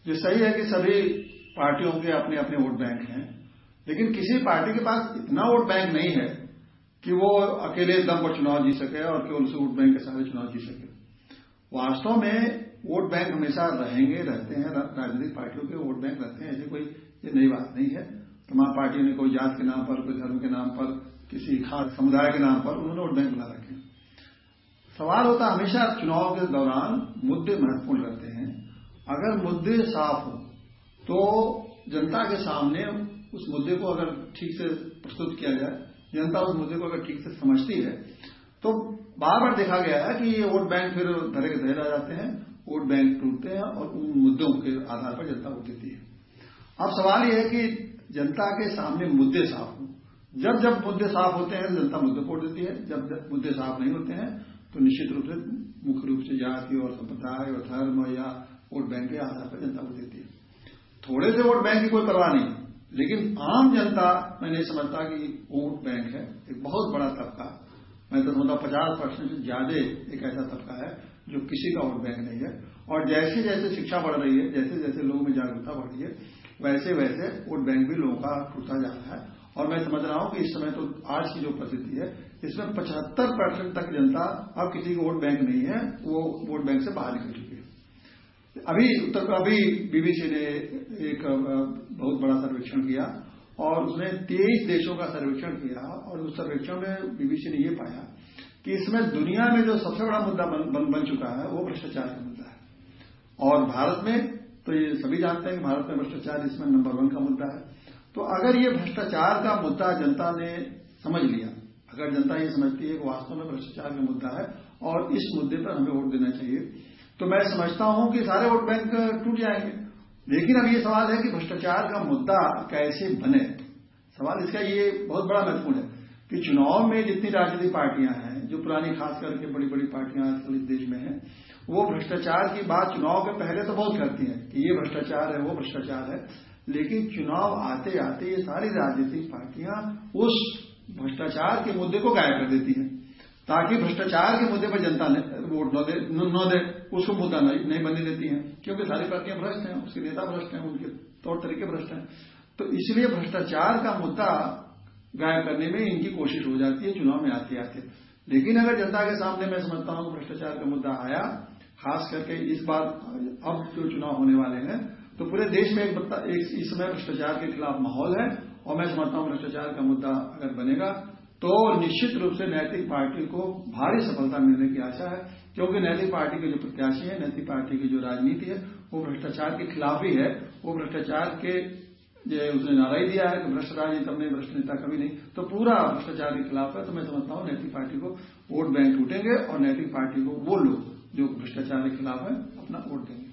जो सही है कि सभी पार्टियों के अपने अपने वोट बैंक हैं, लेकिन किसी पार्टी के पास इतना वोट बैंक नहीं है कि वो अकेले दम पर चुनाव जीत सके और केवल उस वोट बैंक के सारे चुनाव जीत सके। वास्तव में वोट बैंक हमेशा रहेंगे, रहते हैं, राजनीतिक पार्टियों के वोट बैंक रहते हैं, ऐसी कोई ये नई बात नहीं है। तमाम पार्टियों ने कोई जात के नाम पर, कोई धर्म के नाम पर, किसी खास समुदाय के नाम पर उन्होंने वोट बैंक बना रखे। सवाल होता हमेशा चुनाव के दौरान मुद्दे महत्वपूर्ण रहते हैं। अगर मुद्दे साफ हो तो जनता के सामने उस मुद्दे को अगर ठीक से प्रस्तुत किया जाए, जनता उस मुद्दे को अगर ठीक से समझती है, तो बार बार देखा गया है कि ये वोट बैंक फिर धरे के धरे रह जाते हैं, वोट बैंक टूटते हैं और उन मुद्दों के आधार पर जनता वोट देती है। अब सवाल यह है कि जनता के सामने मुद्दे साफ हो। जब जब मुद्दे साफ होते हैं जनता मुद्दे वोट देती है, जब जब मुद्दे साफ नहीं होते हैं तो निश्चित रूप से मुख्य रूप से जाति और संप्रदाय और धर्म या वोट बैंक के आधार पर जनता वोट देती है। थोड़े से वोट बैंक की कोई परवाह नहीं, लेकिन आम जनता मैं नहीं समझता कि वोट बैंक है। एक बहुत बड़ा तबका, मैं तो समझता 50% से ज्यादा एक ऐसा तबका है जो किसी का वोट बैंक नहीं है। और जैसे जैसे शिक्षा बढ़ रही है, जैसे जैसे लोगों में जागरूकता बढ़ रही है, वैसे वैसे वोट बैंक भी लोगों का टूटता जा रहा है। और मैं समझ रहा हूं कि इस समय तो आज की जो परिस्थिति है, इसमें 75% तक जनता अब किसी को वोट बैंक नहीं है, वो वोट बैंक से बाहर निकल चुकी है। अभी बीबीसी ने एक बहुत बड़ा सर्वेक्षण किया और उसने 23 देशों का सर्वेक्षण किया और उस सर्वेक्षण में बीबीसी ने यह पाया कि इसमें दुनिया में जो सबसे बड़ा मुद्दा बन चुका है वो भ्रष्टाचार का मुद्दा है। और भारत में तो ये सभी जानते हैं कि भारत में भ्रष्टाचार इसमें नंबर 1 का मुद्दा है। तो अगर ये भ्रष्टाचार का मुद्दा जनता ने समझ लिया, अगर जनता ये समझती है कि वास्तव में भ्रष्टाचार का मुद्दा है और इस मुद्दे पर हमें वोट देना चाहिए, तो मैं समझता हूं कि सारे वोट बैंक टूट जाएंगे। लेकिन अब ये सवाल है कि भ्रष्टाचार का मुद्दा कैसे बने। सवाल इसका ये बहुत बड़ा महत्वपूर्ण है कि चुनाव में जितनी राजनीतिक पार्टियां हैं, जो पुरानी खास करके बड़ी बड़ी पार्टियां आजकल इस देश में हैं, वो भ्रष्टाचार की बात चुनाव के पहले तो बहुत करती हैं कि ये भ्रष्टाचार है, वो भ्रष्टाचार है। लेकिन चुनाव आते आते ये सारी राजनीतिक पार्टियां उस भ्रष्टाचार के मुद्दे को गायब कर देती हैं, ताकि भ्रष्टाचार के मुद्दे पर जनता वोट न दे, उसको मुद्दा नहीं बनने देती हैं, क्योंकि सारी पार्टियां भ्रष्ट हैं, उसके नेता भ्रष्ट हैं, उनके तौर तरीके भ्रष्ट हैं। तो इसलिए भ्रष्टाचार का मुद्दा गायब करने में इनकी कोशिश हो जाती है चुनाव में आते आते। लेकिन अगर जनता के सामने मैं समझता हूं भ्रष्टाचार का मुद्दा आया, खास करके इस बार अब जो चुनाव होने वाले हैं, तो पूरे देश में इस समय भ्रष्टाचार के खिलाफ माहौल है। और मैं समझता हूं भ्रष्टाचार का मुद्दा अगर बनेगा तो निश्चित रूप से नैतिक पार्टी को भारी सफलता मिलने की आशा है, क्योंकि नैतिक पार्टी के जो प्रत्याशी है, नैतिक पार्टी की जो राजनीति है, वो भ्रष्टाचार के खिलाफ ही है। वो भ्रष्टाचार के उसने नारा ही दिया है कि भ्रष्ट राजनीति अपने भ्रष्ट नेता कभी नहीं, तो पूरा भ्रष्टाचार के खिलाफ है। तो मैं समझता हूं नैतिक पार्टी को वोट बैंक टूटेंगे और नैतिक पार्टी को वो लोग जो भ्रष्टाचार के खिलाफ है अपना वोट देंगे।